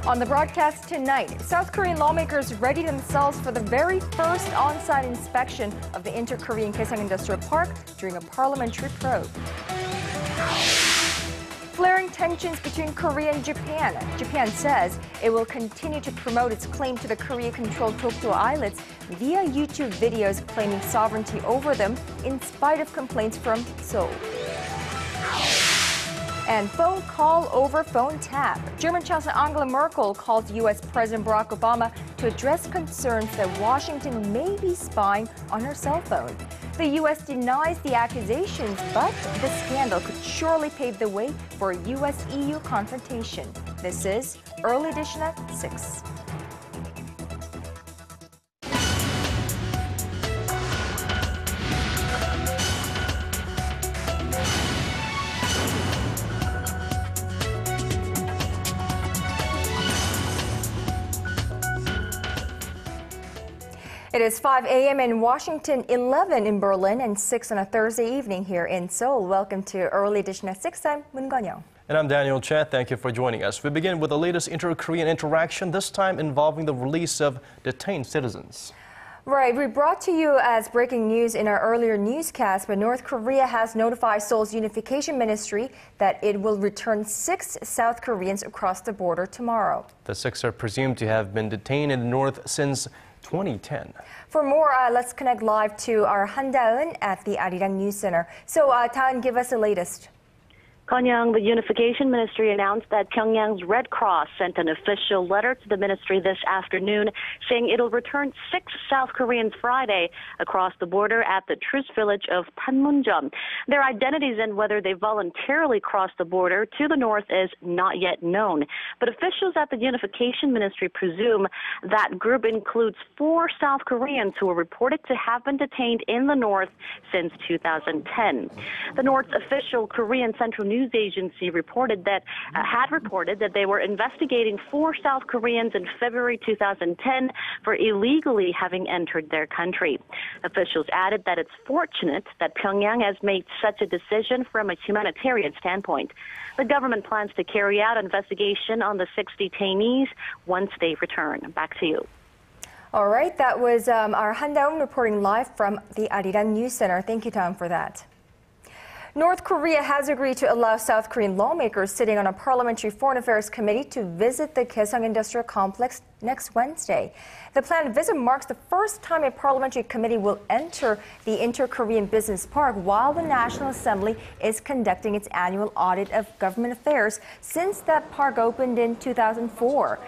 On the broadcast tonight, South Korean lawmakers ready themselves for the very first on-site inspection of the inter-Korean Kaesong Industrial Park during a parliamentary probe. Flaring tensions between Korea and Japan. Japan says it will continue to promote its claim to the Korea-controlled Dokdo Islets via YouTube videos claiming sovereignty over them in spite of complaints from Seoul. And phone call over phone tap. German Chancellor Angela Merkel called U.S. President Barack Obama to address concerns that Washington may be spying on her cell phone. The U.S. denies the accusations, but the scandal could surely pave the way for a U.S.-EU confrontation. This is Early Edition at 6. It is 5 a.m. in Washington, 11 in Berlin, and 6 on a Thursday evening here in Seoul. Welcome to Early Edition at 6. I'm Conn-young. And I'm Daniel Che. Thank you for joining us. We begin with the latest inter-Korean interaction, this time involving the release of detained citizens. Right, we brought to you as breaking news in our earlier newscast, but North Korea has notified Seoul's unification ministry that it will return 6 South Koreans across the border tomorrow. The 6 are presumed to have been detained in the north since 2010. For more, let's connect live to our Han Da-eun at the Arirang News Center. So, Da-eun, give us the latest. Conn-young, the Unification Ministry announced that Pyongyang's Red Cross sent an official letter to the ministry this afternoon saying it'll return 6 South Koreans Friday across the border at the truce village of Panmunjom. Their identities and whether they voluntarily crossed the border to the north is not yet known. But officials at the Unification Ministry presume that group includes 4 South Koreans who were reported to have been detained in the north since 2010. The North's official Korean Central News Agency had reported that they were investigating 4 South Koreans in February 2010 for illegally having entered their country. Officials added that it's fortunate that Pyongyang has made such a decision from a humanitarian standpoint. The government plans to carry out an investigation on the 6 detainees once they return. Back to you. All right, that was our Han Da-eun reporting live from the Arirang News Center. Thank you, Tom, for that. North Korea has agreed to allow South Korean lawmakers sitting on a parliamentary foreign affairs committee to visit the Kaesong industrial complex next Wednesday. The planned visit marks the first time a parliamentary committee will enter the inter-Korean business park while the National Assembly is conducting its annual audit of government affairs since that park opened in 2004.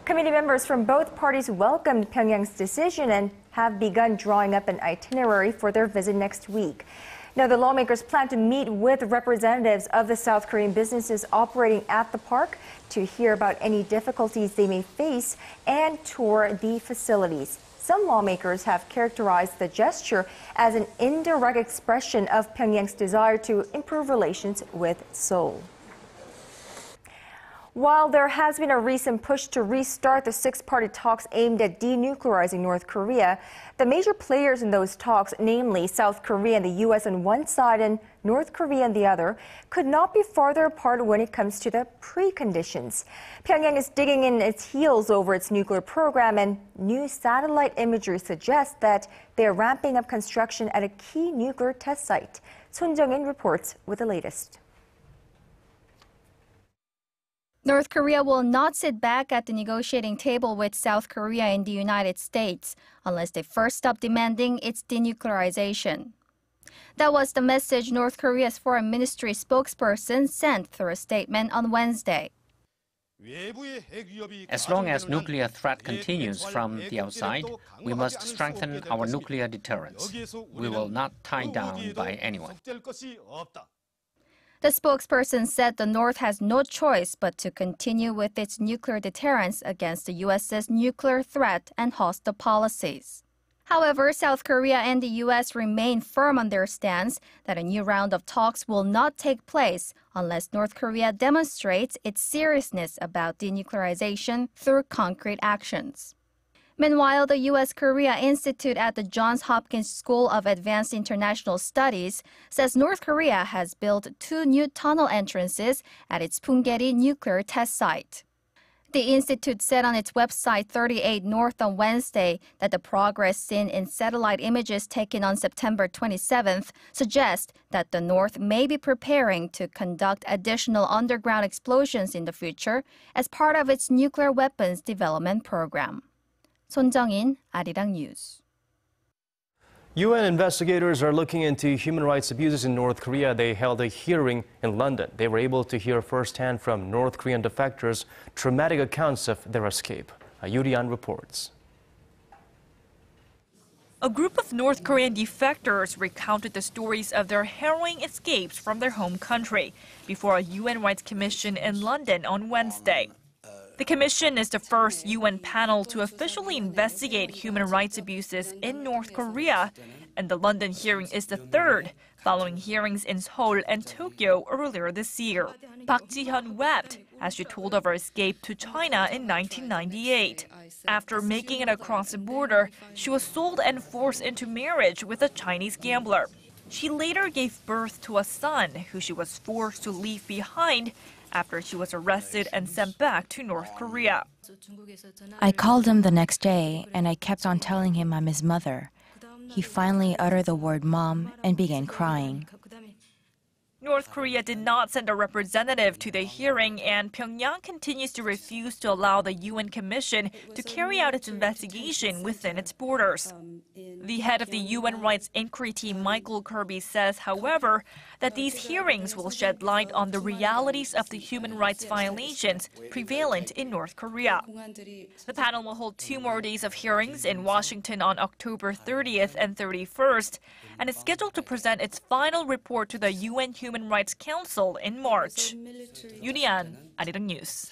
Committee members from both parties welcomed Pyongyang's decision and have begun drawing up an itinerary for their visit next week. Now, the lawmakers plan to meet with representatives of the South Korean businesses operating at the park to hear about any difficulties they may face and tour the facilities. Some lawmakers have characterized the gesture as an indirect expression of Pyongyang's desire to improve relations with Seoul. While there has been a recent push to restart the 6-party talks aimed at denuclearizing North Korea, the major players in those talks, namely South Korea and the U.S. on one side and North Korea on the other, could not be farther apart when it comes to the preconditions. Pyongyang is digging in its heels over its nuclear program, and new satellite imagery suggests that they are ramping up construction at a key nuclear test site. Conn-young reports with the latest. North Korea will not sit back at the negotiating table with South Korea and the United States unless they first stop demanding its denuclearization. That was the message North Korea's foreign ministry spokesperson sent through a statement on Wednesday. As long as nuclear threat continues from the outside, we must strengthen our nuclear deterrence. We will not tie down by anyone. The spokesperson said the North has no choice but to continue with its nuclear deterrence against the U.S.'s nuclear threat and hostile policies. However, South Korea and the U.S. remain firm on their stance that a new round of talks will not take place unless North Korea demonstrates its seriousness about denuclearization through concrete actions. Meanwhile, the U.S.-Korea Institute at the Johns Hopkins School of Advanced International Studies says North Korea has built 2 new tunnel entrances at its Punggye-ri nuclear test site. The institute said on its website 38 North on Wednesday that the progress seen in satellite images taken on September 27th suggests that the North may be preparing to conduct additional underground explosions in the future as part of its nuclear weapons development program. 손정인, Arirang News. UN investigators are looking into human rights abuses in North Korea. They held a hearing in London. They were able to hear firsthand from North Korean defectors traumatic accounts of their escape. Yurian reports. A group of North Korean defectors recounted the stories of their harrowing escapes from their home country before a UN Rights Commission in London on Wednesday. The commission is the first UN panel to officially investigate human rights abuses in North Korea, and the London hearing is the third, following hearings in Seoul and Tokyo earlier this year. Park Ji-hyun wept as she told of her escape to China in 1998. After making it across the border, she was sold and forced into marriage with a Chinese gambler. She later gave birth to a son who she was forced to leave behind after she was arrested and sent back to North Korea. I called him the next day, and I kept on telling him I'm his mother. He finally uttered the word mom and began crying. North Korea did not send a representative to the hearing, and Pyongyang continues to refuse to allow the UN Commission to carry out its investigation within its borders. The head of the UN Rights Inquiry Team, Michael Kirby, says, however, that these hearings will shed light on the realities of the human rights violations prevalent in North Korea. The panel will hold 2 more days of hearings in Washington on October 30th and 31st, and is scheduled to present its final report to the UN Human Rights Council in March. Yurian, Arirang News.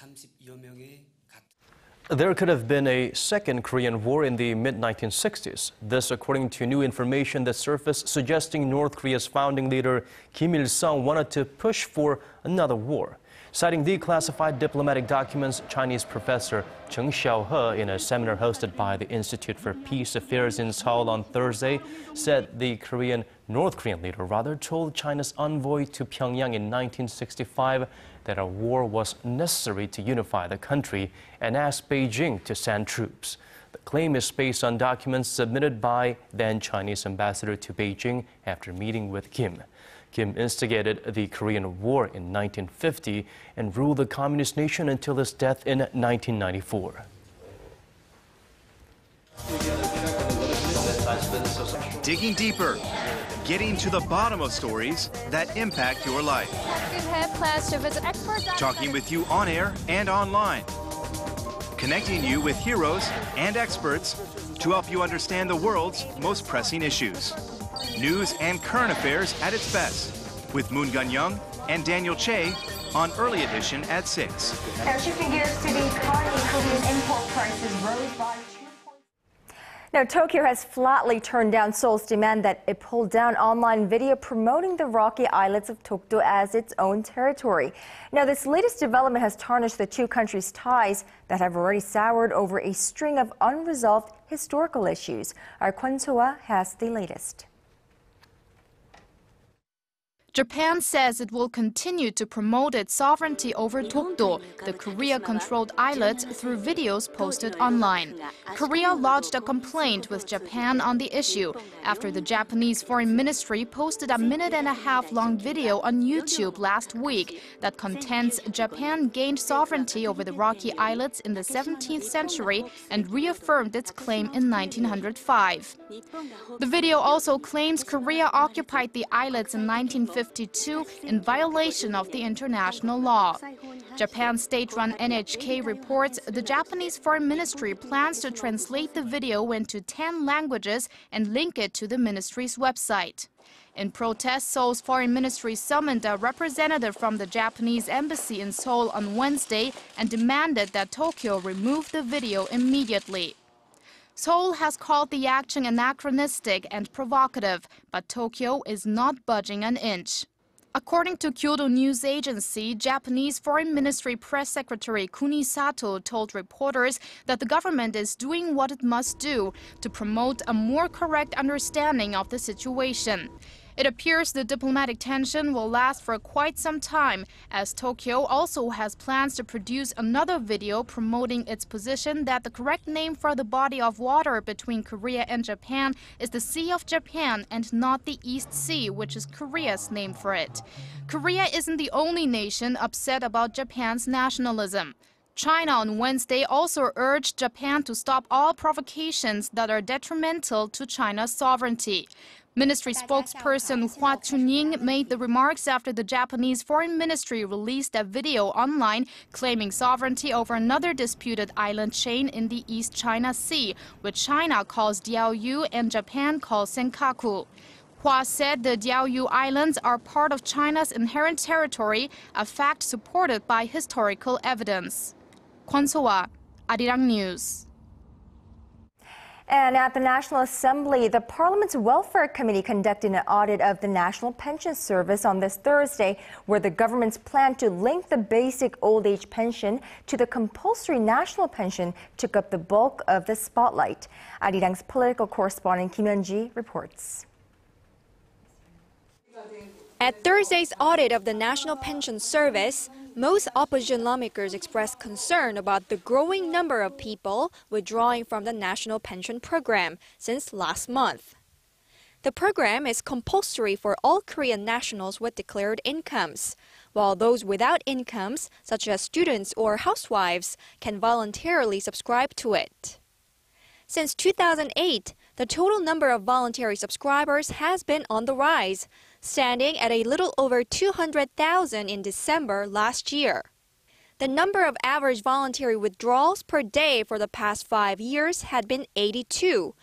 There could have been a second Korean War in the mid-1960s. This according to new information that surfaced suggesting North Korea's founding leader Kim Il-sung wanted to push for another war. Citing declassified diplomatic documents, Chinese professor Chung Xiaohe, in a seminar hosted by the Institute for Peace Affairs in Seoul on Thursday, said the North Korean leader told China's envoy to Pyongyang in 1965 that a war was necessary to unify the country and asked Beijing to send troops. The claim is based on documents submitted by then Chinese ambassador to Beijing after meeting with Kim. Kim instigated the Korean War in 1950 and ruled the communist nation until his death in 1994. Digging deeper, getting to the bottom of stories that impact your life. Talking with you on air and online. Connecting you with heroes and experts to help you understand the world's most pressing issues. News and current affairs at its best, with Conn-young and Daniel Che on Early Edition at 6. Now shifting gears to the economy, Korean import prices rose by 2 points. Now Tokyo has flatly turned down Seoul's demand that it pull down online video promoting the rocky islets of Dokdo as its own territory. Now this latest development has tarnished the two countries' ties that have already soured over a string of unresolved historical issues. Our Kwon So-ah has the latest. Japan says it will continue to promote its sovereignty over Dokdo, the Korea-controlled islet, through videos posted online. Korea lodged a complaint with Japan on the issue after the Japanese Foreign Ministry posted a minute-and-a-half-long video on YouTube last week that contends Japan gained sovereignty over the rocky islets in the 17th century and reaffirmed its claim in 1905. The video also claims Korea occupied the islets in 1952 in violation of the international law. Japan's state-run NHK reports the Japanese Foreign Ministry plans to translate the video into 10 languages and link it to the ministry's website. In protest, Seoul's foreign ministry summoned a representative from the Japanese embassy in Seoul on Wednesday and demanded that Tokyo remove the video immediately. Seoul has called the action anachronistic and provocative, but Tokyo is not budging an inch. According to Kyodo News Agency, Japanese Foreign Ministry Press Secretary Kuni Sato told reporters that the government is doing what it must do to promote a more correct understanding of the situation. It appears the diplomatic tension will last for quite some time, as Tokyo also has plans to produce another video promoting its position that the correct name for the body of water between Korea and Japan is the Sea of Japan and not the East Sea, which is Korea's name for it. Korea isn't the only nation upset about Japan's nationalism. China on Wednesday also urged Japan to stop all provocations that are detrimental to China's sovereignty. Ministry spokesperson Hwa Chunying made the remarks after the Japanese Foreign Ministry released a video online claiming sovereignty over another disputed island chain in the East China Sea, which China calls Diaoyu and Japan calls Senkaku. Hua said the Diaoyu Islands are part of China's inherent territory, a fact supported by historical evidence. Kwon So-ah, Arirang News. And at the National Assembly, the Parliament's Welfare Committee conducted an audit of the National Pension Service on this Thursday, where the government's plan to link the basic old age pension to the compulsory national pension took up the bulk of the spotlight. Arirang's political correspondent Kim Hyun-ji reports. At Thursday's audit of the National Pension Service, most opposition lawmakers expressed concern about the growing number of people withdrawing from the national pension program since last month. The program is compulsory for all Korean nationals with declared incomes, while those without incomes, such as students or housewives, can voluntarily subscribe to it. Since 2008, the total number of voluntary subscribers has been on the rise, standing at a little over 200,000 in December last year. The number of average voluntary withdrawals per day for the past 5 years had been 82,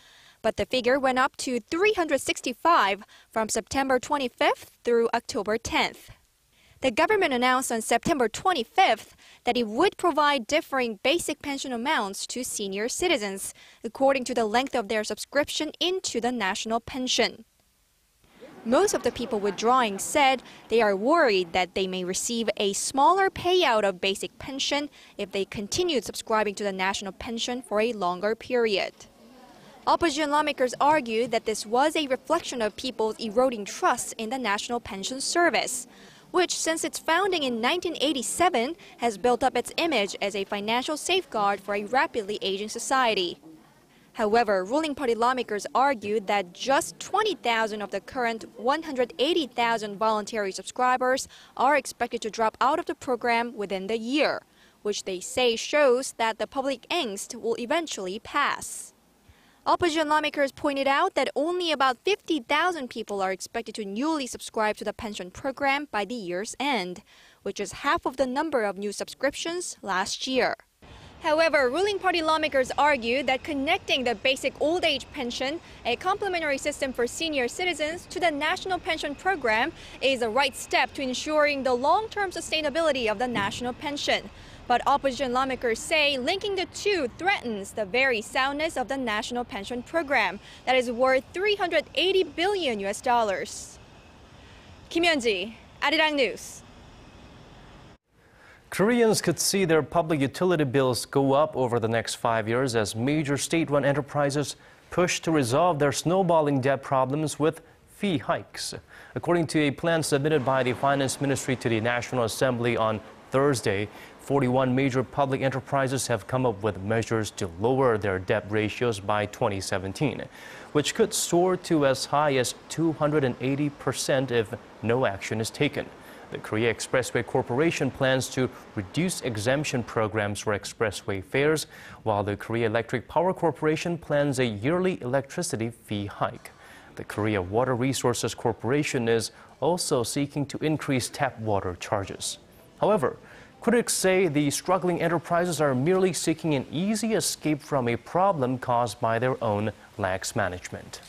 but the figure went up to 365 from September 25th through October 10th. The government announced on September 25th that it would provide differing basic pension amounts to senior citizens according to the length of their subscription into the national pension. Most of the people withdrawing said they are worried that they may receive a smaller payout of basic pension if they continued subscribing to the national pension for a longer period. Opposition lawmakers argued that this was a reflection of people's eroding trust in the National Pension Service, which since its founding in 1987 has built up its image as a financial safeguard for a rapidly aging society. However, ruling party lawmakers argued that just 20,000 of the current 180,000 voluntary subscribers are expected to drop out of the program within the year, which they say shows that the public angst will eventually pass. Opposition lawmakers pointed out that only about 50,000 people are expected to newly subscribe to the pension program by the year's end, which is half of the number of new subscriptions last year. However, ruling party lawmakers argue that connecting the basic old age pension, a complementary system for senior citizens, to the national pension program is the right step to ensuring the long-term sustainability of the national pension. But opposition lawmakers say linking the two threatens the very soundness of the national pension program that is worth $380 billion. Kim Hyun-ji, Arirang News. Koreans could see their public utility bills go up over the next 5 years as major state-run enterprises push to resolve their snowballing debt problems with fee hikes. According to a plan submitted by the Finance Ministry to the National Assembly on Thursday, 41 major public enterprises have come up with measures to lower their debt ratios by 2017, which could soar to as high as 280% if no action is taken. The Korea Expressway Corporation plans to reduce exemption programs for expressway fares, while the Korea Electric Power Corporation plans a yearly electricity fee hike. The Korea Water Resources Corporation is also seeking to increase tap water charges. However, critics say the struggling enterprises are merely seeking an easy escape from a problem caused by their own lax management.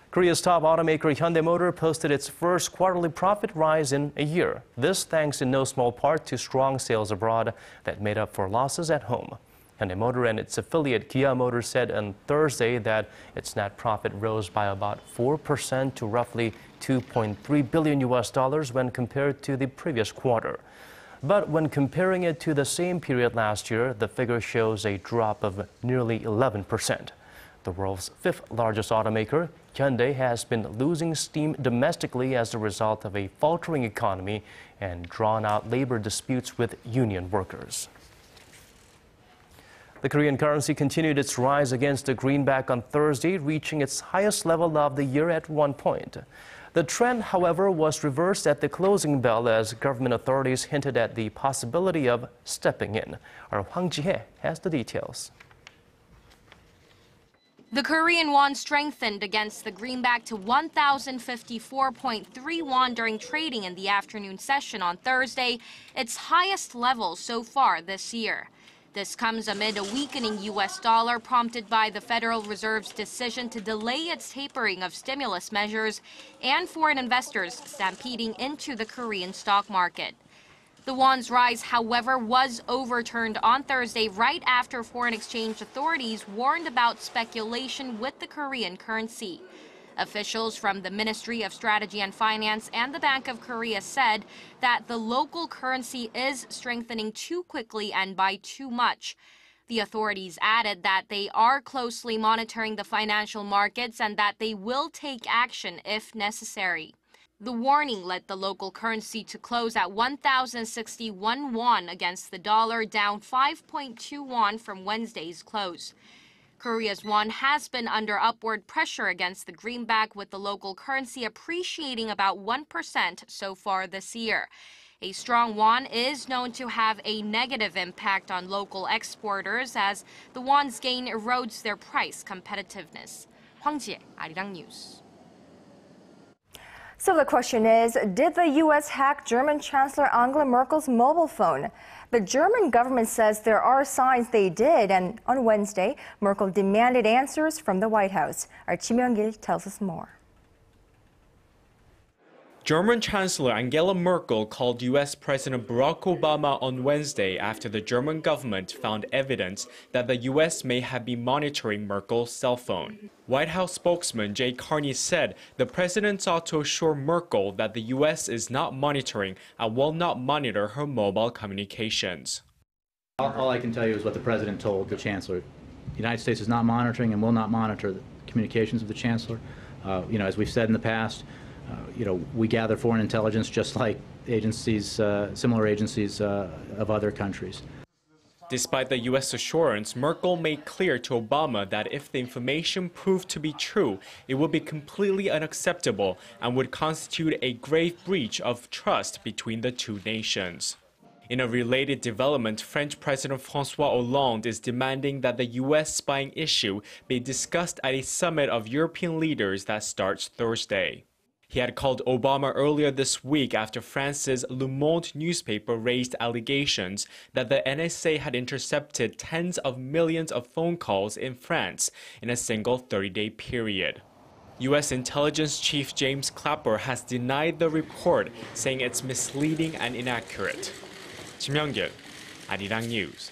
Korea's top automaker Hyundai Motor posted its first quarterly profit rise in a year. This thanks in no small part to strong sales abroad that made up for losses at home. Hyundai Motor and its affiliate Kia Motor said on Thursday that its net profit rose by about 4% to roughly $2.3 billion when compared to the previous quarter. But when comparing it to the same period last year, the figure shows a drop of nearly 11%. The world's fifth largest automaker, Hyundai has been losing steam domestically as a result of a faltering economy and drawn-out labor disputes with union workers. The Korean currency continued its rise against the greenback on Thursday, reaching its highest level of the year at one point. The trend, however, was reversed at the closing bell as government authorities hinted at the possibility of stepping in. Our Hwang Ji-hye has the details. The Korean won strengthened against the greenback to 1,054.3 won during trading in the afternoon session on Thursday, its highest level so far this year. This comes amid a weakening U.S. dollar prompted by the Federal Reserve's decision to delay its tapering of stimulus measures and foreign investors stampeding into the Korean stock market. The won's rise, however, was overturned on Thursday right after foreign exchange authorities warned about speculation with the Korean currency. Officials from the Ministry of Strategy and Finance and the Bank of Korea said that the local currency is strengthening too quickly and by too much. The authorities added that they are closely monitoring the financial markets and that they will take action if necessary. The warning led the local currency to close at 1,061 won against the dollar, down 5.2 won from Wednesday's close. Korea's won has been under upward pressure against the greenback, with the local currency appreciating about 1% so far this year. A strong won is known to have a negative impact on local exporters as the won's gain erodes their price competitiveness. Hwang Ji-hye, Arirang News. So the question is, did the U.S. hack German Chancellor Angela Merkel's mobile phone? The German government says there are signs they did, and on Wednesday, Merkel demanded answers from the White House. Our Kim Young-gil tells us more. German Chancellor Angela Merkel called U.S. President Barack Obama on Wednesday after the German government found evidence that the U.S. may have been monitoring Merkel's cell phone. White House spokesman Jay Carney said the president sought to assure Merkel that the U.S. is not monitoring and will not monitor her mobile communications. All I can tell you is what the president told the chancellor. The United States is not monitoring and will not monitor the communications of the chancellor. As we've said in the past, we gather foreign intelligence just like agencies, similar agencies of other countries. Despite the U.S. assurance, Merkel made clear to Obama that if the information proved to be true, it would be completely unacceptable and would constitute a grave breach of trust between the two nations. In a related development, French President François Hollande is demanding that the U.S. spying issue be discussed at a summit of European leaders that starts Thursday. He had called Obama earlier this week after France's Le Monde newspaper raised allegations that the NSA had intercepted tens of millions of phone calls in France in a single 30-day period. U.S. Intelligence Chief James Clapper has denied the report, saying it's misleading and inaccurate. Kim Young-gil, Arirang News.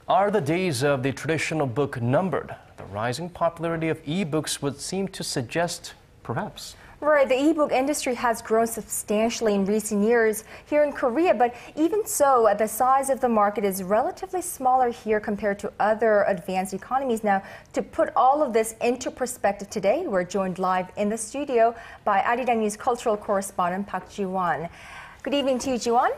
Are the days of the traditional book numbered? The rising popularity of e-books would seem to suggest perhaps. Right, the e-book industry has grown substantially in recent years here in Korea, but even so, the size of the market is relatively smaller here compared to other advanced economies. Now, to put all of this into perspective today, we're joined live in the studio by Arirang News cultural correspondent Park Ji-won. Good evening to you, Ji-won.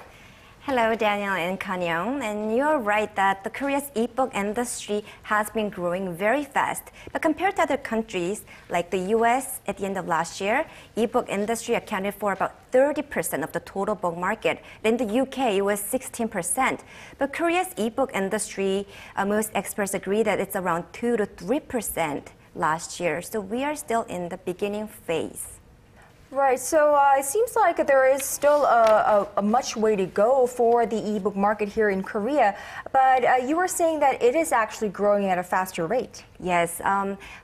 Hello, Daniel and Conn-young. And you're right that the Korea's e-book industry has been growing very fast. But compared to other countries, like the US, at the end of last year, e-book industry accounted for about 30% of the total book market. In the UK, it was 16%. But Korea's e-book industry, most experts agree that it's around 2 to 3% last year. So we are still in the beginning phase. Right, so it seems like there is still a much way to go for the e-book market here in Korea, but you were saying that it is actually growing at a faster rate. Yes.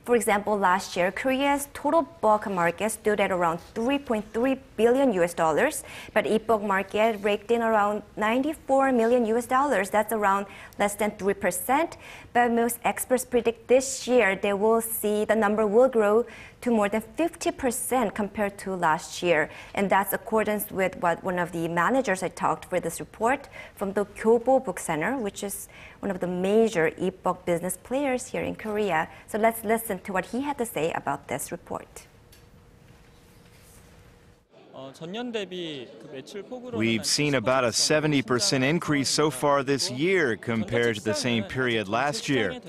For example, last year, Korea's total book market stood at around $3.3 billion US, but e-book market raked in around $94 million US. That's around less than 3%. But most experts predict this year they will see the number will grow to more than 50% compared to last year. And that's accordance with what one of the managers I talked for this report from the Kyobo Book Center, which is one of the major e-book business players here in Korea. So let's listen to what he had to say about this report. We've seen about a 70% increase so far this year compared to the same period last year.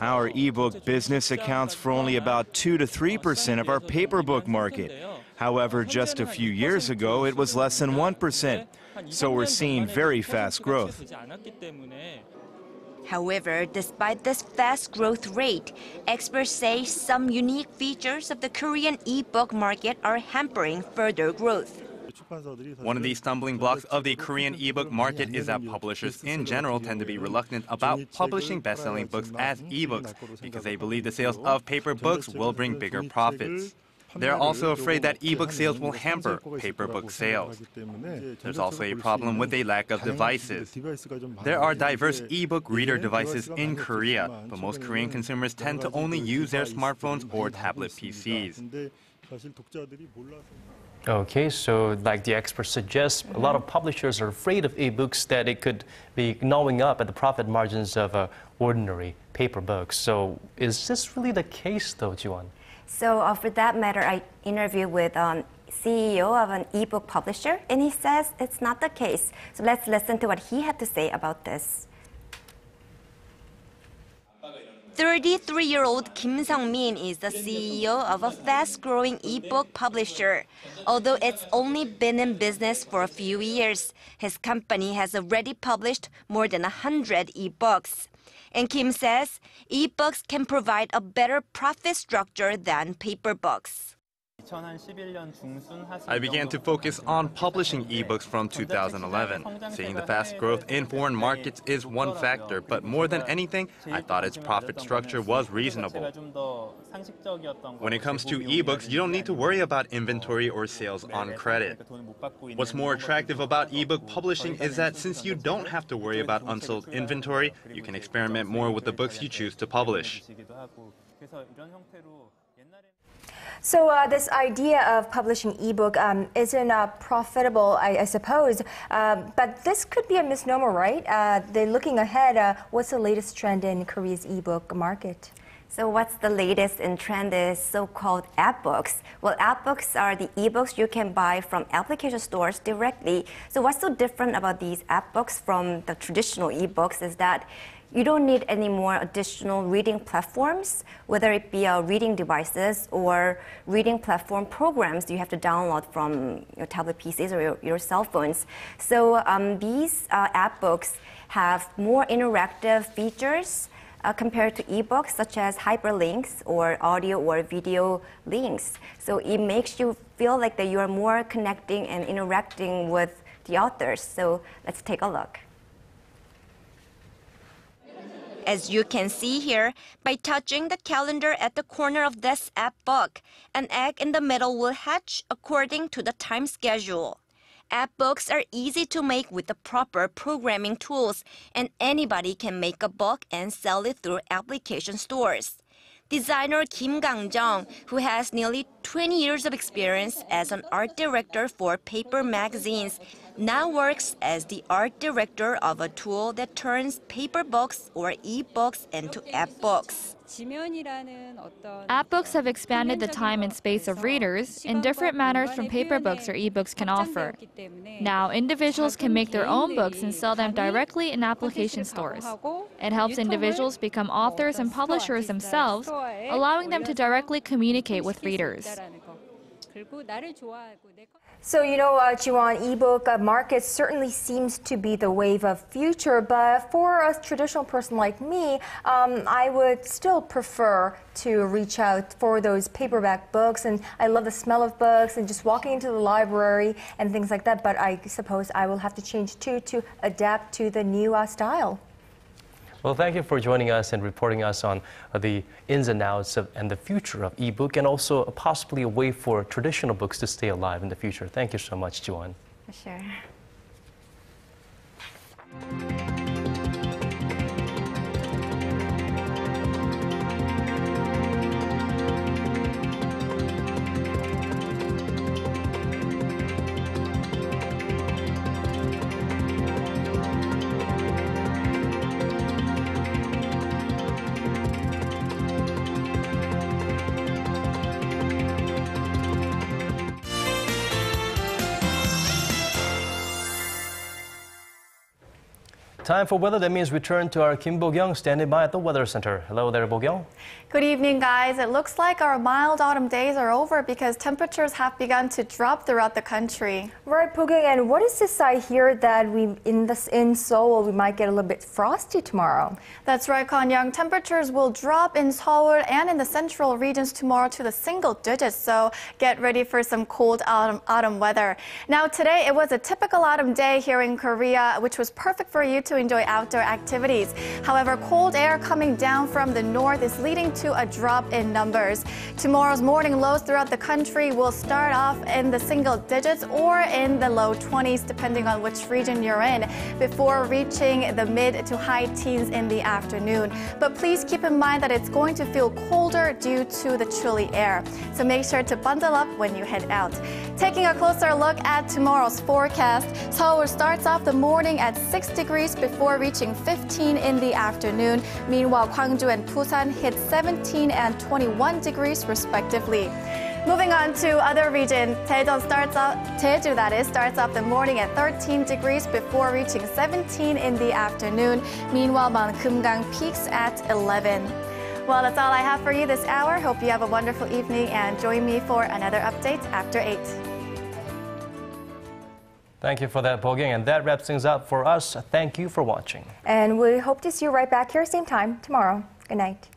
Our ebook business accounts for only about 2 to 3% of our paper book market. However, just a few years ago, it was less than 1%. So we're seeing very fast growth. However, despite this fast growth rate, experts say some unique features of the Korean e-book market are hampering further growth. One of the stumbling blocks of the Korean ebook market is that publishers in general tend to be reluctant about publishing best-selling books as ebooks because they believe the sales of paper books will bring bigger profits. They're also afraid that ebook sales will hamper paper book sales. There's also a problem with a lack of devices. There are diverse ebook reader devices in Korea, but most Korean consumers tend to only use their smartphones or tablet PCs. Okay, so like the expert suggests, a lot of publishers are afraid of ebooks that it could be gnawing up at the profit margins of ordinary paper books. So is this really the case though, Jiwon? So for that matter, I interviewed with CEO of an ebook publisher, and he says it's not the case. So let's listen to what he had to say about this. 33-year-old Kim Sung-min is the CEO of a fast-growing ebook publisher. Although it's only been in business for a few years, his company has already published more than 100 ebooks. And Kim says ebooks can provide a better profit structure than paper books. I began to focus on publishing ebooks from 2011. Seeing the fast growth in foreign markets is one factor, but more than anything, I thought its profit structure was reasonable. When it comes to ebooks, you don't need to worry about inventory or sales on credit. What's more attractive about ebook publishing is that since you don't have to worry about unsold inventory, you can experiment more with the books you choose to publish. So this idea of publishing ebook isn't profitable, I suppose, but this could be a misnomer, right? Then looking ahead, what's the latest trend in Korea's ebook market? So what's the latest in trend is so-called app books. Well, app books are the ebooks you can buy from application stores directly. So what's so different about these app books from the traditional ebooks is that you don't need any more additional reading platforms, whether it be reading devices or reading platform programs you have to download from your tablet PCs or your cell phones. So these app books have more interactive features compared to ebooks, such as hyperlinks or audio or video links. So it makes you feel like that you are more connecting and interacting with the authors. So let's take a look. As you can see here, by touching the calendar at the corner of this app book, an egg in the middle will hatch according to the time schedule. App books are easy to make with the proper programming tools, and anybody can make a book and sell it through application stores. Designer Kim Gang-jung, who has nearly 20 years of experience as an art director for paper magazines, now works as the art director of a tool that turns paper books or e-books into app books. App books have expanded the time and space of readers in different manners from paper books or e-books can offer. Now, individuals can make their own books and sell them directly in application stores. It helps individuals become authors and publishers themselves, allowing them to directly communicate with readers. So, you know, Jiwon, ebook market certainly seems to be the wave of future, but for a traditional person like me, I would still prefer to reach out for those paperback books, and I love the smell of books and just walking into the library and things like that, but I suppose I will have to change too to adapt to the new style. Well, thank you for joining us and reporting us on the ins and outs of, and the future of ebook, and also possibly a way for traditional books to stay alive in the future. Thank you so much, Joanne. Sure. Time for weather. That means we turn to our Kim Bo-kyung standing by at the Weather Center. Hello there, Bo-kyung. Good evening, guys. It looks like our mild autumn days are over because temperatures have begun to drop throughout the country. Right, Bo-kyung, and what is this I hear that in Seoul we might get a little bit frosty tomorrow? That's right, Conn-young. Temperatures will drop in Seoul and in the central regions tomorrow to the single digits, so get ready for some cold autumn weather. Now, today it was a typical autumn day here in Korea, which was perfect for you to enjoy outdoor activities. However, cold air coming down from the north is leading to a drop in numbers. Tomorrow's morning lows throughout the country will start off in the single digits or in the low 20s, depending on which region you're in, before reaching the mid to high teens in the afternoon. But please keep in mind that it's going to feel colder due to the chilly air. So make sure to bundle up when you head out. Taking a closer look at tomorrow's forecast, Seoul starts off the morning at 6 degrees before reaching 15 in the afternoon. Meanwhile, Gwangju and Busan hit 17 and 21 degrees respectively. Moving on to other regions, Jeju starts off the morning at 13 degrees before reaching 17 in the afternoon. Meanwhile, Kumgang peaks at 11. Well, that's all I have for you this hour. Hope you have a wonderful evening and join me for another update after 8. Thank you for that, Bo-kyung, and that wraps things up for us. Thank you for watching. And we hope to see you right back here same time tomorrow. Good night.